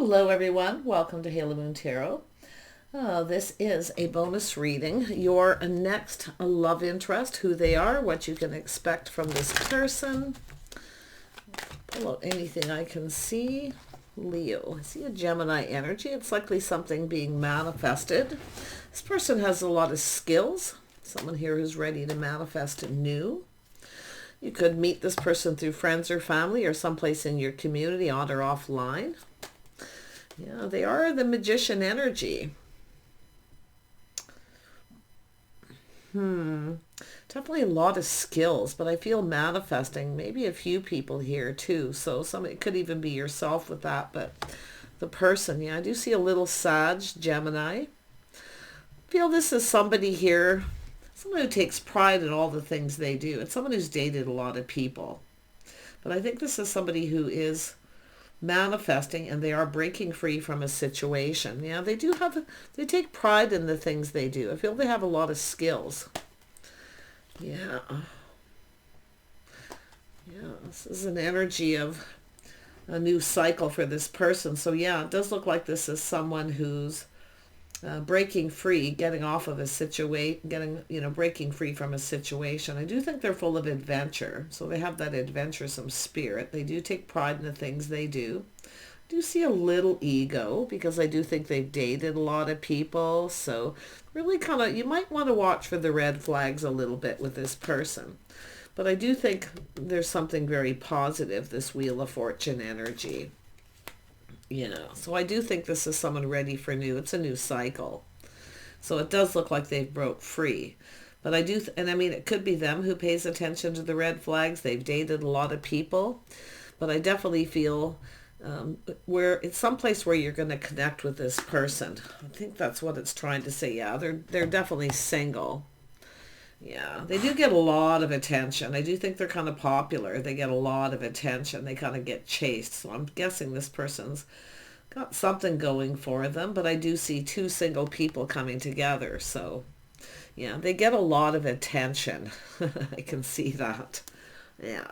Hello everyone, welcome to Halo Moon Tarot. This is a bonus reading. Your next love interest, who they are, what you can expect from this person. Pull out anything I can see. Leo, I see a Gemini energy. It's likely something being manifested. This person has a lot of skills. Someone here who's ready to manifest new. You could meet this person through friends or family or someplace in your community, on or offline. Yeah, they are the Magician energy. Definitely a lot of skills, but I feel manifesting. Maybe a few people here too. So it could even be yourself with that, but the person, yeah, I do see a little Sag, Gemini. I feel this is somebody here, someone who takes pride in all the things they do. It's someone who's dated a lot of people. But I think this is somebody who is manifesting and they are breaking free from a situation. Yeah, they take pride in the things they do. I feel they have a lot of skills. Yeah, this is an energy of a new cycle for this person. So yeah, it does look like this is someone who's breaking free, getting off of a situation, breaking free from a situation. I do think they're full of adventure. So they have that adventuresome spirit. They do take pride in the things they do. I do see a little ego because I do think they've dated a lot of people. So really you might want to watch for the red flags a little bit with this person. But I do think there's something very positive, this Wheel of Fortune energy. So I do think this is someone ready for new. It's a new cycle. So it does look like they've broke free. But I do, it could be them who pays attention to the red flags. They've dated a lot of people. But I definitely feel where it's someplace where you're going to connect with this person. I think that's what it's trying to say. Yeah, they're definitely single. Yeah, they do get a lot of attention. I do think they're kind of popular. They get a lot of attention. They kind of get chased. So I'm guessing this person's got something going for them. But I do see two single people coming together. So, yeah, they get a lot of attention. I can see that. Yeah.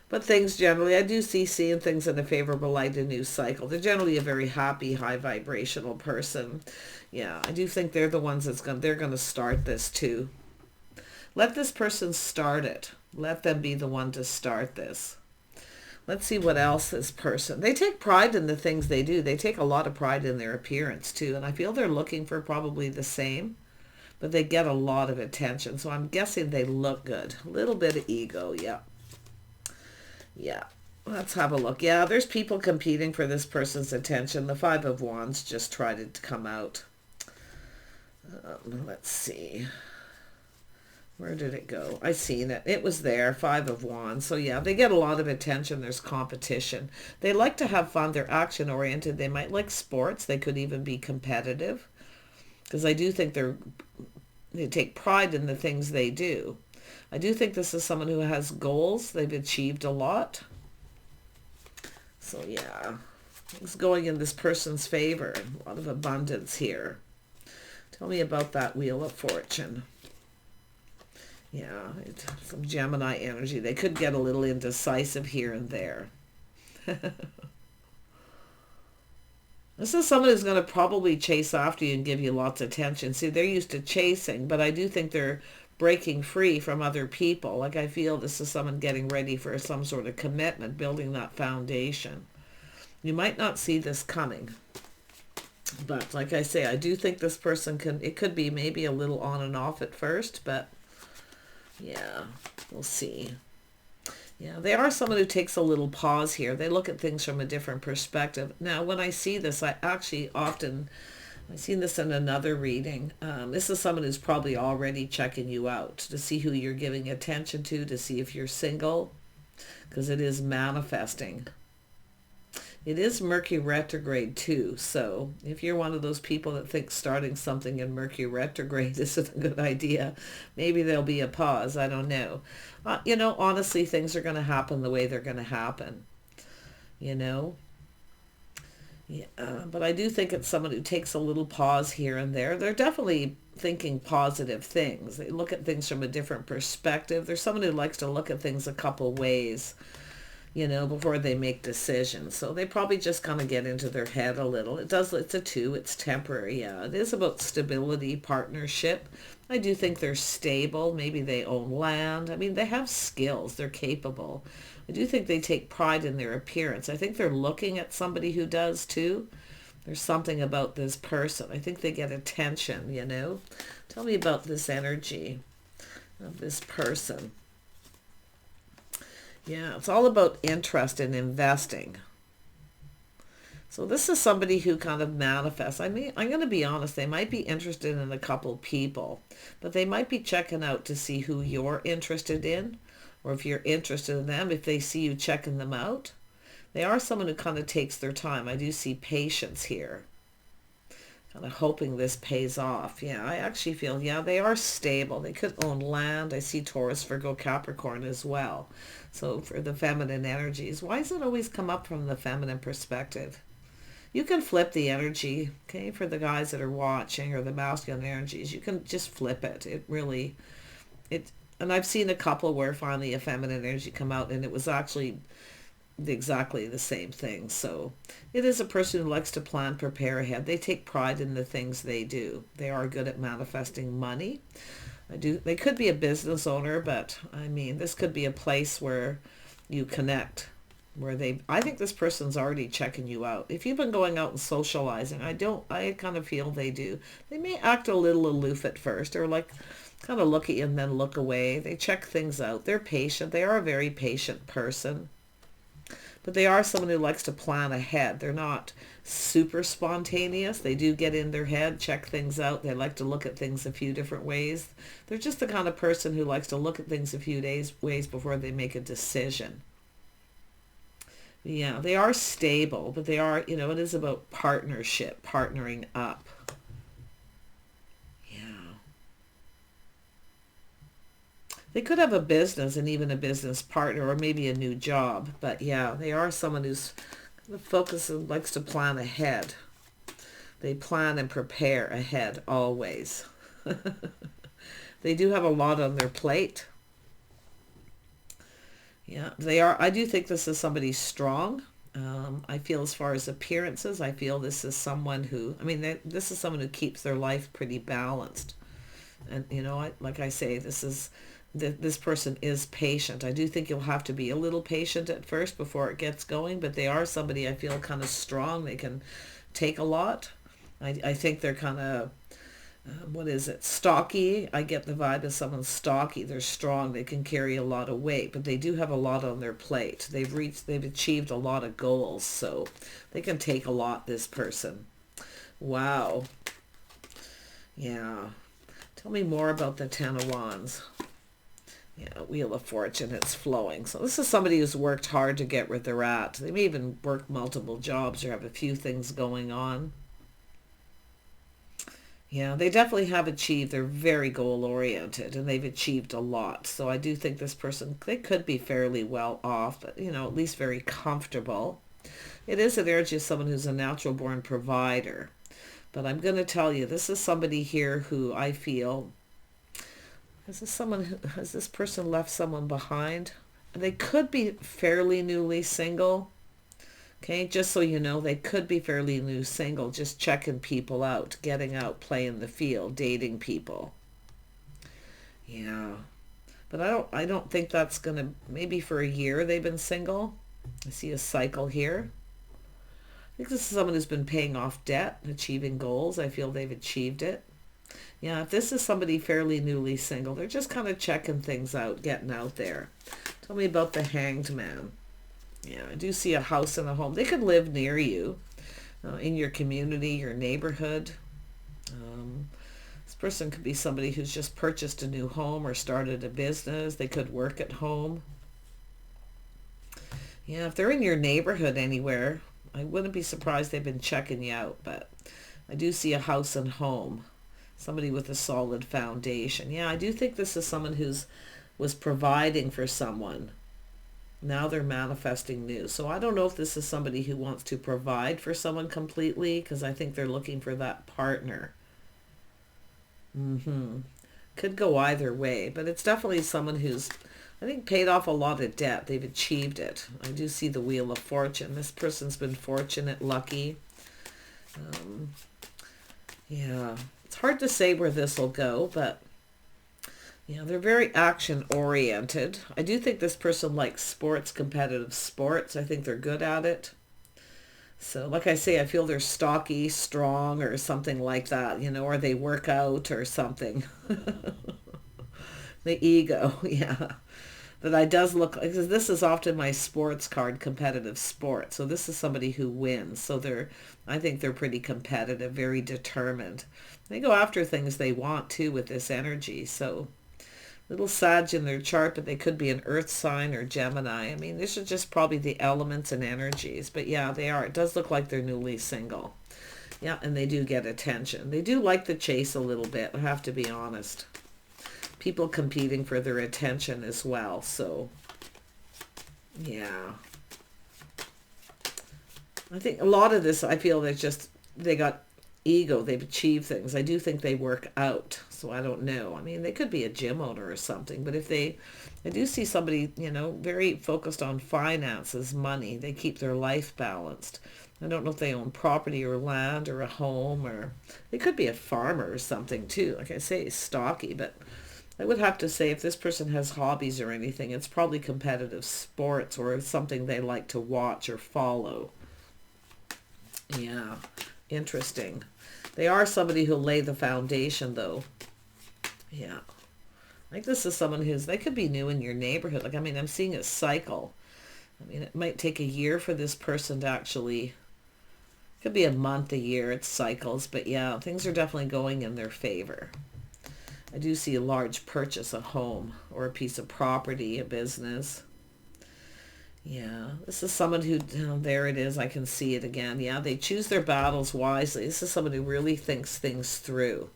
But things generally, I do see seeing things in a favorable light, a new cycle. They're generally a very happy, high vibrational person. Yeah, I do think they're the ones they're going to start this too. Let this person start it. Let them be the one to start this. Let's see what else this person... They take pride in the things they do. They take a lot of pride in their appearance too. And I feel they're looking for probably the same. But they get a lot of attention. So I'm guessing they look good. A little bit of ego, yeah. Yeah. Let's have a look. Yeah, there's people competing for this person's attention. The Five of Wands just tried to come out. Let's see. Where did it go? I seen it. It was there. Five of Wands. So yeah, they get a lot of attention. There's competition. They like to have fun. They're action oriented. They might like sports. They could even be competitive. Because I do think they take pride in the things they do. I do think this is someone who has goals. They've achieved a lot. So yeah, it's going in this person's favor. A lot of abundance here. Tell me about that Wheel of Fortune. Yeah, some Gemini energy. They could get a little indecisive here and there. This is someone who's going to probably chase after you and give you lots of attention. See, they're used to chasing, but I do think they're breaking free from other people. Like I feel this is someone getting ready for some sort of commitment, building that foundation. You might not see this coming. But like I say, I do think this person it could be maybe a little on and off at first, but yeah, we'll see. Yeah, they are someone who takes a little pause here. They look at things from a different perspective. Now, when I see this, I've seen this in another reading. This is someone who's probably already checking you out to see who you're giving attention to see if you're single, because it is manifesting. It is Mercury retrograde too, so if you're one of those people that think starting something in Mercury retrograde isn't a good idea, maybe there'll be a pause. I don't know. Honestly, things are going to happen the way they're going to happen. Yeah, but I do think it's someone who takes a little pause here and there. They're definitely thinking positive things. They look at things from a different perspective. There's someone who likes to look at things a couple ways. you know, before they make decisions. So they probably just kind of get into their head a little. It's a 2, it's temporary. Yeah, it is about stability, partnership. I do think they're stable. Maybe they own land. I mean, they have skills. They're capable. I do think they take pride in their appearance. I think they're looking at somebody who does too. There's something about this person. I think they get attention, you know. Tell me about this energy of this person. Yeah, it's all about interest in investing. So this is somebody who kind of manifests. I mean, I'm going to be honest, they might be interested in a couple people, but they might be checking out to see who you're interested in, or if you're interested in them, if they see you checking them out. They are someone who kind of takes their time. I do see patience here. Kind of hoping this pays off. Yeah, I actually feel, yeah, they are stable. They could own land. I see Taurus, Virgo, Capricorn as well. So for the feminine energies, why does it always come up from the feminine perspective? You can flip the energy, okay, for the guys that are watching, or the masculine energies. You can just flip it. It really, and I've seen a couple where finally a feminine energy come out and it was actually exactly the same thing. So it is a person who likes to plan, prepare ahead. They take pride in the things they do. They are good at manifesting money. They could be a business owner, but I mean, this could be a place where you connect, I think this person's already checking you out. If you've been going out and socializing, I kind of feel they do. They may act a little aloof at first, or like kind of look at you and then look away. They check things out. They're patient. They are a very patient person. But they are someone who likes to plan ahead. They're not super spontaneous. They do get in their head, check things out. They like to look at things a few different ways. They're just the kind of person who likes to look at things a few ways before they make a decision. Yeah, they are stable, but they are, you know, it is about partnership, partnering up. Yeah. They could have a business and even a business partner, or maybe a new job. But yeah, they are someone who's focused and likes to plan ahead. They plan and prepare ahead always. They do have a lot on their plate. Yeah, they are. I do think this is somebody strong. I feel as far as appearances, I feel this is someone who, I mean, this is someone who keeps their life pretty balanced. And, you know, like I say, this person is patient. I do think you'll have to be a little patient at first before it gets going, but they are somebody I feel kind of strong. They can take a lot. I think they're kind of, what is it, stocky. I get the vibe of someone stocky. They're strong. They can carry a lot of weight, but they do have a lot on their plate. They've achieved a lot of goals, so they can take a lot, this person. Wow. Yeah. Tell me more about the Ten of Wands. Yeah, Wheel of Fortune, it's flowing. So this is somebody who's worked hard to get where they're at. They may even work multiple jobs or have a few things going on. Yeah, they definitely have achieved. They're very goal-oriented, and they've achieved a lot. So I do think this person, they could be fairly well off, but, you know, at least very comfortable. It is an energy of someone who's a natural-born provider. But I'm going to tell you, this is somebody here who I feel, has this person left someone behind? They could be fairly newly single. Okay, just so you know, they could be fairly new single, just checking people out, getting out, playing the field, dating people. Yeah. But I don't think that's going to, maybe for a year they've been single. I see a cycle here. I think this is someone who's been paying off debt, achieving goals. I feel they've achieved it. Yeah, if this is somebody fairly newly single, they're just kind of checking things out, getting out there. Tell me about the Hanged Man. Yeah, I do see a house and a home. They could live near you, in your community, your neighborhood. This person could be somebody who's just purchased a new home or started a business. They could work at home. Yeah, if they're in your neighborhood anywhere, I wouldn't be surprised they've been checking you out. But I do see a house and home. Somebody with a solid foundation. Yeah, I do think this is someone was providing for someone. Now they're manifesting new. So I don't know if this is somebody who wants to provide for someone completely, because I think they're looking for that partner. Could go either way, but it's definitely someone who's I think paid off a lot of debt. They've achieved it. I do see the Wheel of Fortune. This person's been fortunate, lucky. Yeah, it's hard to say where this will go, but yeah, they're very action oriented. I do think this person likes sports, competitive sports. I think they're good at it. So like I say, I feel they're stocky, strong, or something like that, or they work out or something. The ego, yeah. But I does look, because this is often my sports card, competitive sport. So this is somebody who wins. So I think they're pretty competitive, very determined. They go after things they want too with this energy. So little Sag in their chart, but they could be an earth sign or Gemini. I mean, this is just probably the elements and energies. But yeah, they are. It does look like they're newly single. Yeah, and they do get attention. They do like the chase a little bit, I have to be honest. People competing for their attention as well. So, yeah. I think a lot of this, I feel they got ego. They've achieved things. I do think they work out. So I don't know. I mean, they could be a gym owner or something. But I do see somebody, very focused on finances, money. They keep their life balanced. I don't know if they own property or land or a home, or they could be a farmer or something too. Like I say, stocky, but I would have to say if this person has hobbies or anything, it's probably competitive sports or something they like to watch or follow. Yeah, interesting. They are somebody who'll lay the foundation though. Yeah. Like this is someone they could be new in your neighborhood. Like, I mean, I'm seeing a cycle. I mean, it might take a year for this person to actually, could be a month, a year, it cycles. But yeah, things are definitely going in their favor. I do see a large purchase, a home or a piece of property, a business. Yeah, this is someone who, there it is, I can see it again. Yeah, they choose their battles wisely. This is someone who really thinks things through.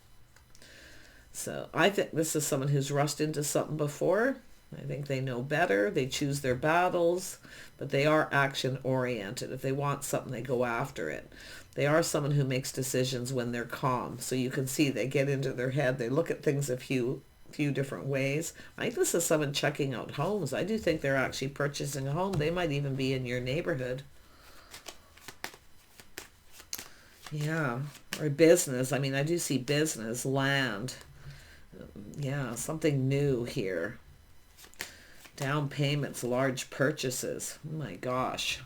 So I think this is someone who's rushed into something before. I think they know better. They choose their battles, but they are action oriented. If they want something, they go after it. They are someone who makes decisions when they're calm. So you can see they get into their head. They look at things a few different ways. I think this is someone checking out homes. I do think they're actually purchasing a home. They might even be in your neighborhood. Yeah, or business. I mean, I do see business, land. Yeah, something new here. Down payments, large purchases. Oh my gosh.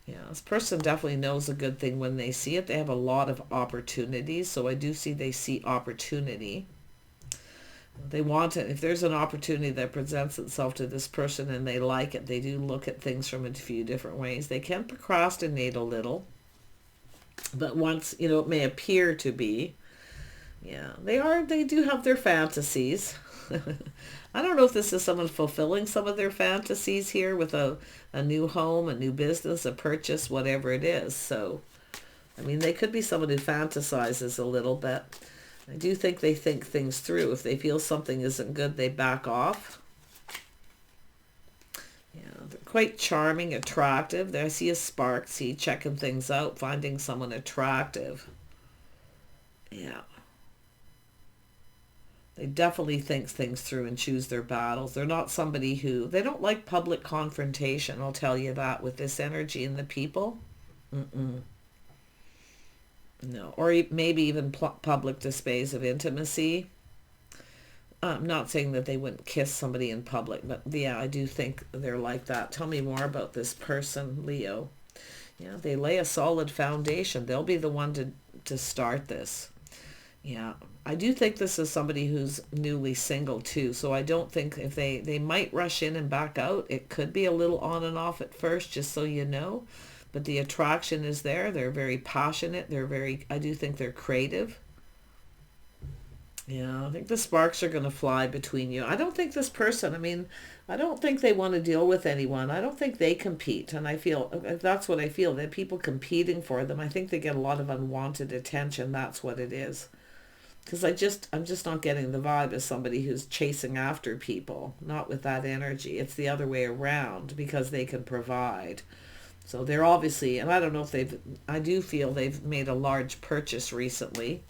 Yeah, this person definitely knows a good thing when they see it. They have a lot of opportunities. So I do see they see opportunity. They want it. If there's an opportunity that presents itself to this person and they like it, they do look at things from a few different ways. They can procrastinate a little. But once, it may appear to be. Yeah, they do have their fantasies. I don't know if this is someone fulfilling some of their fantasies here with a new home, a new business, a purchase, whatever it is. So, I mean, they could be someone who fantasizes a little bit. I do think they think things through. If they feel something isn't good, they back off. Yeah, they're quite charming, attractive. There I see a spark, checking things out, finding someone attractive. Yeah. They definitely think things through and choose their battles. They're not somebody they don't like public confrontation, I'll tell you that, with this energy and the people. No, or maybe even public displays of intimacy. I'm not saying that they wouldn't kiss somebody in public, but yeah, I do think they're like that. Tell me more about this person, Leo. Yeah, they lay a solid foundation. They'll be the one to start this. Yeah, I do think this is somebody who's newly single too. So I don't think if they might rush in and back out. It could be a little on and off at first, just so you know. But the attraction is there. They're very passionate. I do think they're creative. Yeah, I think the sparks are going to fly between you. I don't think this person, I don't think they want to deal with anyone. I don't think they compete. And that's what I feel, that people competing for them. I think they get a lot of unwanted attention. That's what it is. Because I'm just not getting the vibe as somebody who's chasing after people. Not with that energy. It's the other way around, because they can provide. So they're obviously, and I don't know if I do feel they've made a large purchase recently.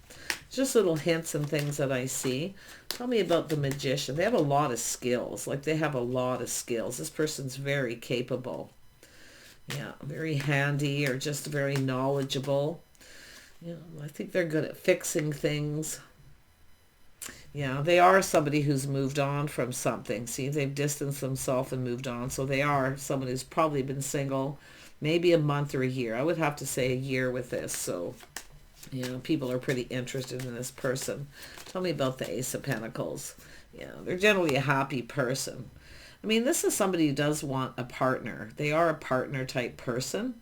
Just little hints and things that I see. Tell me about the Magician. They have a lot of skills. Like, they have a lot of skills. This person's very capable. Yeah, very handy, or just very knowledgeable. You know, I think they're good at fixing things. Yeah, they are somebody who's moved on from something. See, they've distanced themselves and moved on. So they are someone who's probably been single maybe a month or a year. I would have to say a year with this. So, you know, people are pretty interested in this person. Tell me about the Ace of Pentacles. Yeah, they're generally a happy person. I mean, this is somebody who does want a partner. They are a partner type person.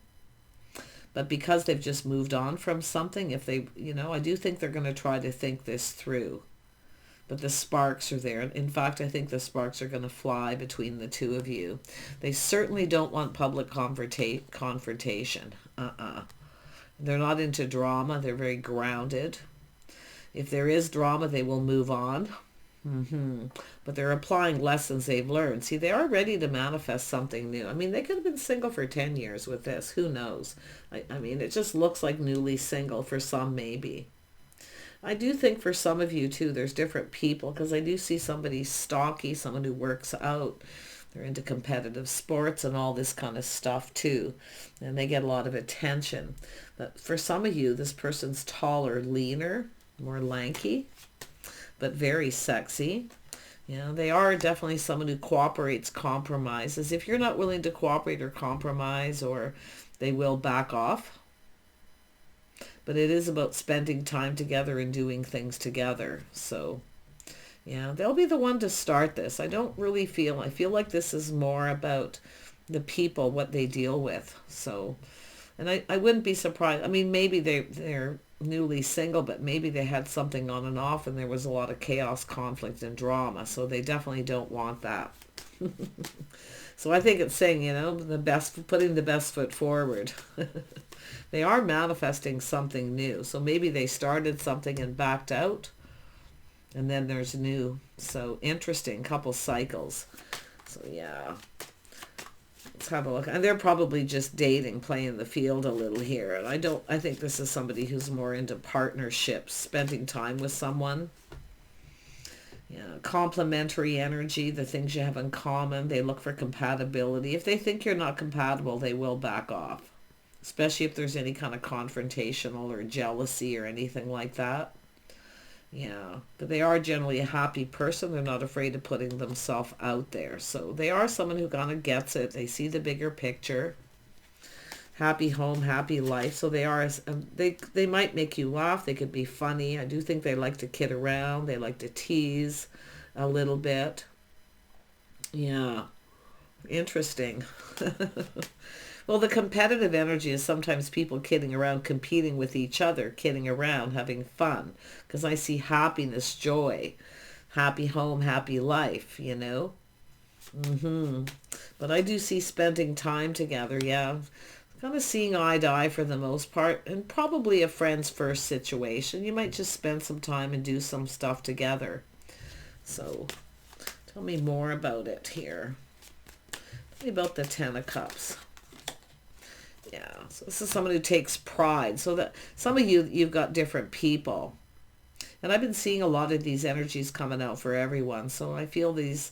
But because they've just moved on from something, if they, you know, I do think they're going to try to think this through. But the sparks are there. In fact, I think the sparks are going to fly between the two of you. They certainly don't want public confrontation. They're not into drama. They're very grounded. If there is drama, they will move on. But they're applying lessons they've learned. See, they are ready to manifest something new. I mean, they could have been single for 10 years with this. Who knows? I mean, it just looks like newly single for some, maybe. I do think for some of you, too, there's different people, because I do see somebody stocky, someone who works out. They're into competitive sports and all this kind of stuff, too. And they get a lot of attention. But for some of you, this person's taller, leaner, more lanky, but very sexy. You know, they are definitely someone who cooperates, compromises. If you're not willing to cooperate or compromise, or they will back off. But it is about spending time together and doing things together. So, yeah, they'll be the one to start this. I don't really feel, I feel like this is more about the people, what they deal with. So, and I wouldn't be surprised. I mean, maybe they're newly single, but maybe they had something on and off and there was a lot of chaos, conflict, and drama. So they definitely don't want that. So I think it's saying, you know, putting the best foot forward. They are manifesting something new. So maybe they started something and backed out. And then there's new. So interesting. Couple cycles. So yeah. Let's have a look. And they're probably just dating, playing the field a little here. And I think this is somebody who's more into partnerships, spending time with someone. Yeah, complementary energy, the things you have in common. They look for compatibility. If they think you're not compatible, they will back off. Especially if there's any kind of confrontational or jealousy or anything like that. Yeah, but they are generally a happy person. They're not afraid of putting themselves out there. So they are someone who kind of gets it. They see the bigger picture. Happy home, happy life. So they are, they might make you laugh. They could be funny. I do think they like to kid around. They like to tease a little bit. Yeah, interesting. Well, the competitive energy is sometimes people kidding around, competing with each other, kidding around, having fun. Because I see happiness, joy, happy home, happy life, you know. But I do see spending time together, yeah. Kind of seeing eye to eye for the most part, and probably a friend's first situation. You might just spend some time and do some stuff together. So, tell me more about it here. Tell me about the Ten of Cups. Yeah, so this is someone who takes pride. So that some of you've got different people. And I've been seeing a lot of these energies coming out for everyone. So I feel these,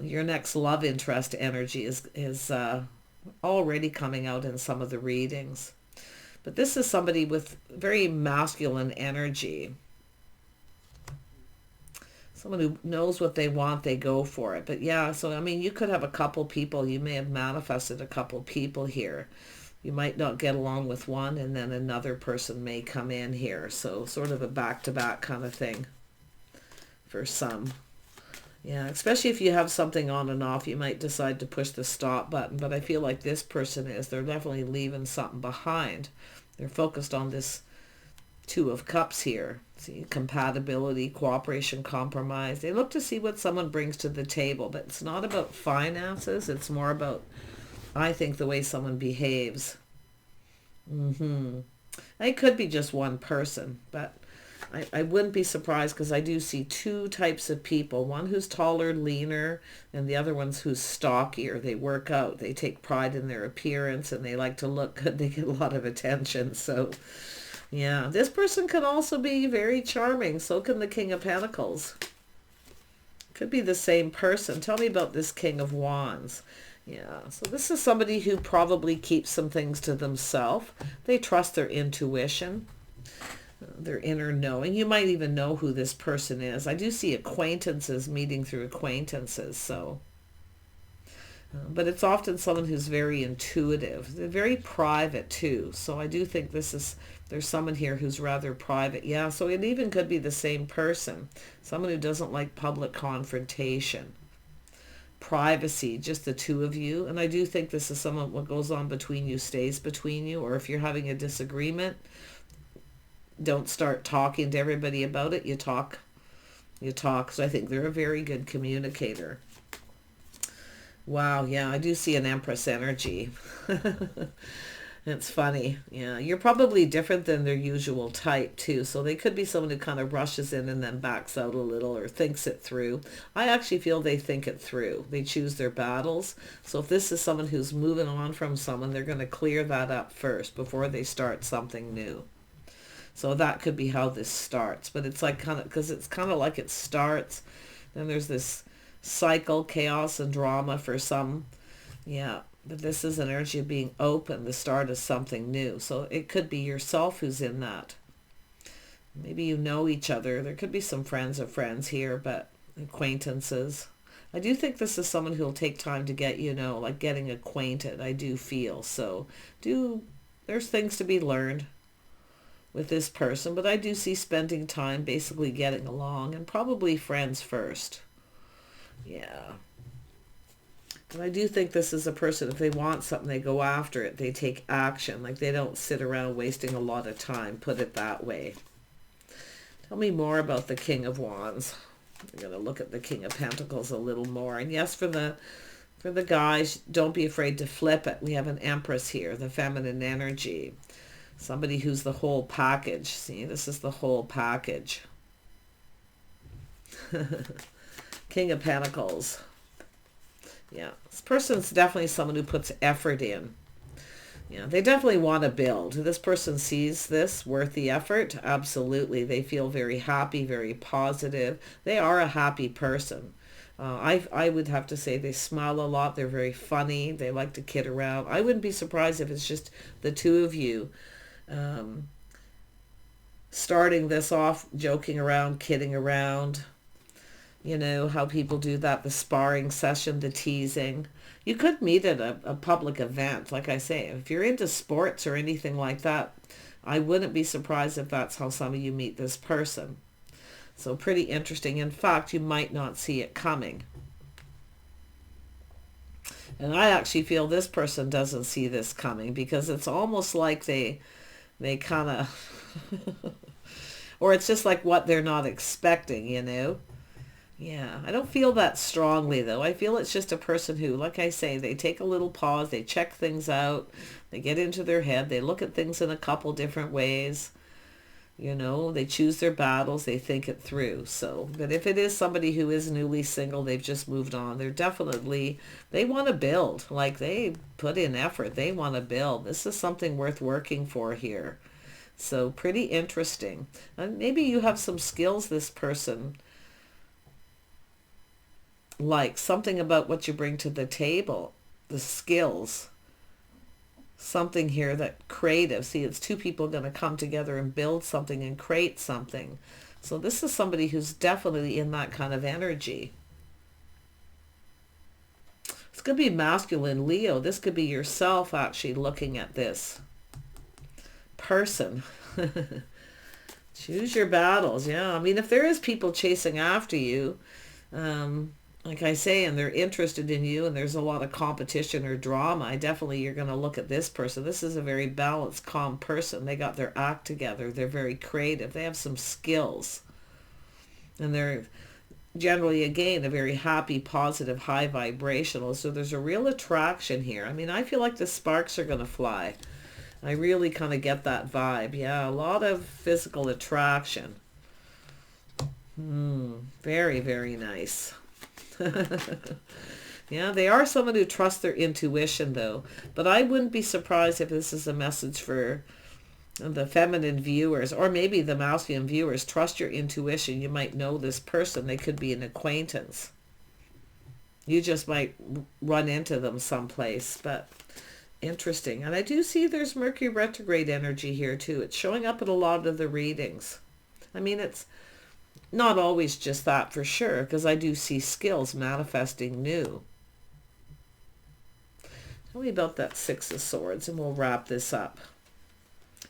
your next love interest energy is already coming out in some of the readings. But this is somebody with very masculine energy. Someone who knows what they want, they go for it. But yeah, so I mean, you could have a couple people. You may have manifested a couple people here. You might not get along with one, and then another person may come in here. So sort of a back-to-back kind of thing for some. Yeah, especially if you have something on and off, you might decide to push the stop button. But I feel like this person they're definitely leaving something behind. They're focused on this Two of Cups here. See, compatibility, cooperation, compromise. They look to see what someone brings to the table, but it's not about finances. It's more about, I think, the way someone behaves. It could be just one person, but I wouldn't be surprised because I do see two types of people. One who's taller, leaner, and the other one's who's stockier. They work out. They take pride in their appearance and they like to look good. They get a lot of attention. So, yeah, this person can also be very charming. So can the King of Pentacles. Could be the same person. Tell me about this King of Wands. Yeah, so this is somebody who probably keeps some things to themselves. They trust their intuition, their inner knowing. You might even know who this person is. I do see acquaintances, meeting through acquaintances, so. But it's often someone who's very intuitive. They're very private too. So I do think there's someone here who's rather private. Yeah, so it even could be the same person. Someone who doesn't like public confrontation. Privacy, just the two of you. And I do think this is someone, what goes on between you stays between you. Or if you're having a disagreement, don't start talking to everybody about it. You talk. So I think they're a very good communicator. Wow, yeah, I do see an Empress energy. It's funny. Yeah, you're probably different than their usual type too. So they could be someone who kind of rushes in and then backs out a little or thinks it through. I actually feel they think it through. They choose their battles. So if this is someone who's moving on from someone, they're going to clear that up first before they start something new. So that could be how this starts. But it's like kind of, because it's kind of like it starts, then there's this cycle, chaos and drama for some. Yeah. But this is an energy of being open, the start of something new. So it could be yourself who's in that. Maybe you know each other. There could be some friends of friends here, but acquaintances. I do think this is someone who'll take time to get, like getting acquainted. I do feel. So there's things to be learned with this person. But I do see spending time basically getting along and probably friends first. Yeah. And I do think this is a person, if they want something, they go after it. They take action. Like they don't sit around wasting a lot of time, put it that way. Tell me more about the King of Wands. We're going to look at the King of Pentacles a little more. And yes, for the guys, don't be afraid to flip it. We have an Empress here, the feminine energy. Somebody who's the whole package. See, this is the whole package. King of Pentacles. Yeah, this person's definitely someone who puts effort in. Yeah, they definitely want to build. This person sees this worth the effort. Absolutely. They feel very happy, very positive. They are a happy person. I would have to say they smile a lot. They're very funny. They like to kid around. I wouldn't be surprised if it's just the two of you starting this off, joking around, kidding around. You know, how people do that, the sparring session, the teasing. You could meet at a public event, like I say. If you're into sports or anything like that, I wouldn't be surprised if that's how some of you meet this person. So pretty interesting. In fact, you might not see it coming. And I actually feel this person doesn't see this coming because it's almost like they kind of... or it's just like what they're not expecting, you know? Yeah, I don't feel that strongly, though. I feel it's just a person who, like I say, they take a little pause, they check things out, they get into their head, they look at things in a couple different ways. You know, they choose their battles, they think it through. So, but if it is somebody who is newly single, they've just moved on, they want to build. Like, they put in effort, they want to build. This is something worth working for here. So, pretty interesting. And maybe you have some skills, this person, like something about what you bring to the table, the skills, something here that creative. See, it's two people going to come together and build something and create something. So this is somebody who's definitely in that kind of energy. It's going to be masculine Leo. This could be yourself actually looking at this person. Choose your battles. Yeah, I mean, if there is people chasing after you, like I say, and they're interested in you and there's a lot of competition or drama, you're going to look at this person. This is a very balanced, calm person. They got their act together. They're very creative. They have some skills. And they're generally, again, a very happy, positive, high vibrational. So there's a real attraction here. I mean, I feel like the sparks are going to fly. I really kind of get that vibe. Yeah, a lot of physical attraction. Very, very nice. Yeah, they are someone who trusts their intuition, though. But I wouldn't be surprised if this is a message for the feminine viewers, or maybe the masculine viewers. Trust your intuition. You might know this person. They could be an acquaintance. You just might run into them someplace, but interesting. And I do see there's Mercury retrograde energy here too. It's showing up in a lot of the readings. I mean, it's not always just that for sure, because I do see skills manifesting new. Tell me about that Six of Swords and we'll wrap this up.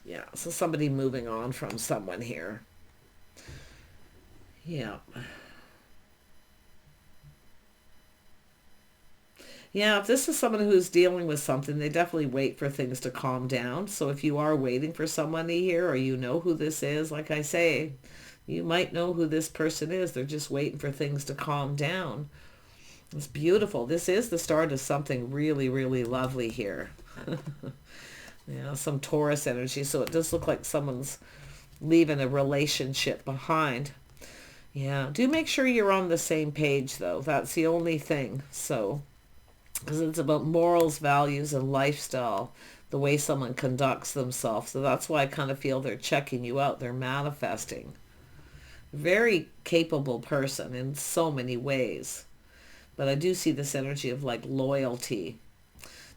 Yeah, so somebody moving on from someone here. Yeah. Yeah, if this is someone who's dealing with something, they definitely wait for things to calm down. So if you are waiting for somebody here, or you know who this is, like I say, you might know who this person is. They're just waiting for things to calm down. It's beautiful. This is the start of something really, really lovely here. Yeah, some Taurus energy. So it does look like someone's leaving a relationship behind. Yeah, do make sure you're on the same page, though. That's the only thing. So, because it's about morals, values, and lifestyle, the way someone conducts themselves. So that's why I kind of feel they're checking you out. They're manifesting. Very capable person in so many ways. But I do see this energy of like loyalty.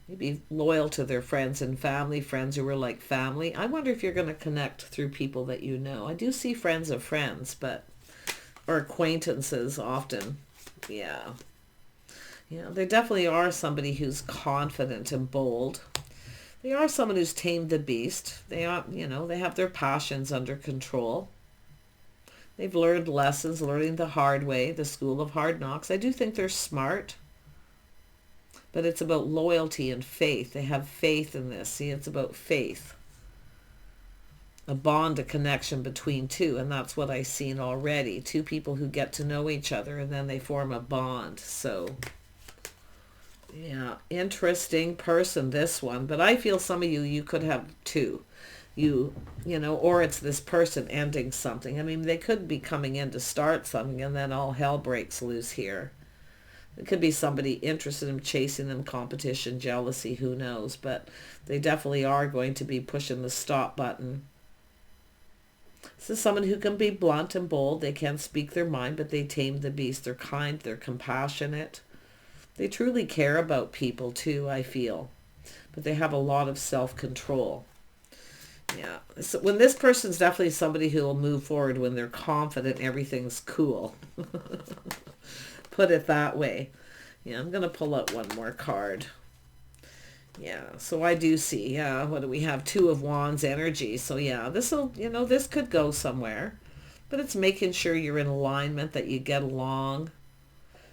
Maybe loyal to their friends and family, friends who were like family. I wonder if you're going to connect through people that you know. I do see friends of friends, or acquaintances often. Yeah. Yeah, they definitely are somebody who's confident and bold. They are someone who's tamed the beast. They are, they have their passions under control. They've learned lessons, learning the hard way, the school of hard knocks. I do think they're smart. But it's about loyalty and faith. They have faith in this. See, it's about faith. A bond, a connection between two. And that's what I've seen already. Two people who get to know each other and then they form a bond. So, yeah, interesting person, this one. But I feel some of you could have two. Or it's this person ending something. I mean, they could be coming in to start something and then all hell breaks loose here. It could be somebody interested in chasing them, competition, jealousy, who knows. But they definitely are going to be pushing the stop button. This is someone who can be blunt and bold. They can speak their mind, but they tame the beast. They're kind. They're compassionate. They truly care about people too, I feel. But they have a lot of self-control. Yeah. So when this person's definitely somebody who will move forward when they're confident everything's cool. Put it that way. Yeah, I'm going to pull out one more card. Yeah, so I do see, what do we have? Two of Wands energy. So yeah, this could go somewhere. But it's making sure you're in alignment, that you get along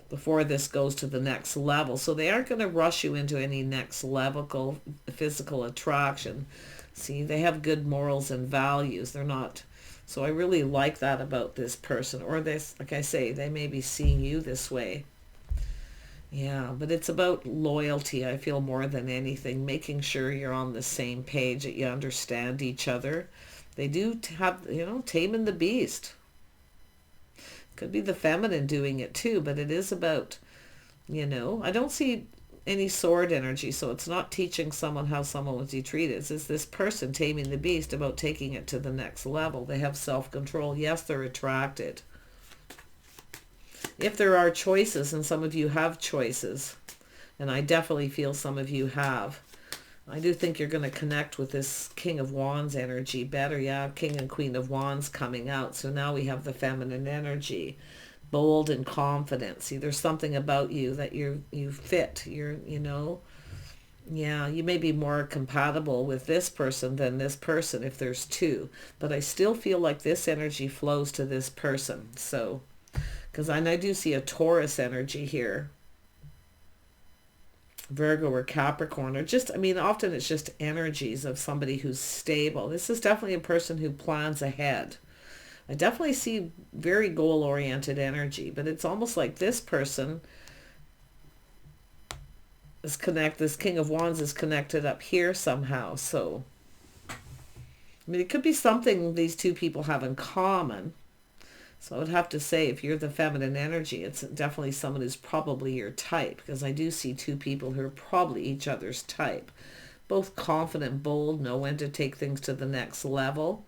before this goes to the next level. So they aren't going to rush you into any next level physical attraction. See, they have good morals and values. They're not... So I really like that about this person. Or this, like I say, they may be seeing you this way. Yeah, but it's about loyalty, I feel, more than anything. Making sure you're on the same page, that you understand each other. They do have, taming the beast. Could be the feminine doing it too, but it is about, I don't see any sword energy, so it's not teaching someone how someone would be treated. It's this person taming the beast, about taking it to the next level. They have self-control. Yes, they're attracted. If there are choices, and some of you have choices, and I definitely feel some of you have, I do think you're going to connect with this King of Wands energy better. Yeah, King and Queen of Wands coming out. So now we have the feminine energy. Bold and confident. See, there's something about you that you fit. Yeah, you may be more compatible with this person than this person if there's two. But I still feel like this energy flows to this person. So, because I do see a Taurus energy here. Virgo or Capricorn, or just, often it's just energies of somebody who's stable. This is definitely a person who plans ahead. I definitely see very goal-oriented energy, but it's almost like this person is this King of Wands is connected up here somehow. So, it could be something these two people have in common. So I would have to say, if you're the feminine energy, it's definitely someone who's probably your type, because I do see two people who are probably each other's type. Both confident, bold, know when to take things to the next level.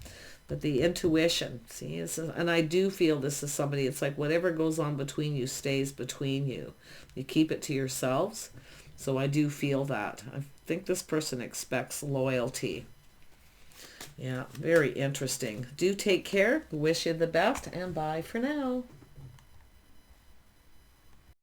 But the intuition, see, and I do feel this is somebody, it's like whatever goes on between you stays between you. You keep it to yourselves. So I do feel that. I think this person expects loyalty. Yeah, very interesting. Do take care. Wish you the best, and bye for now.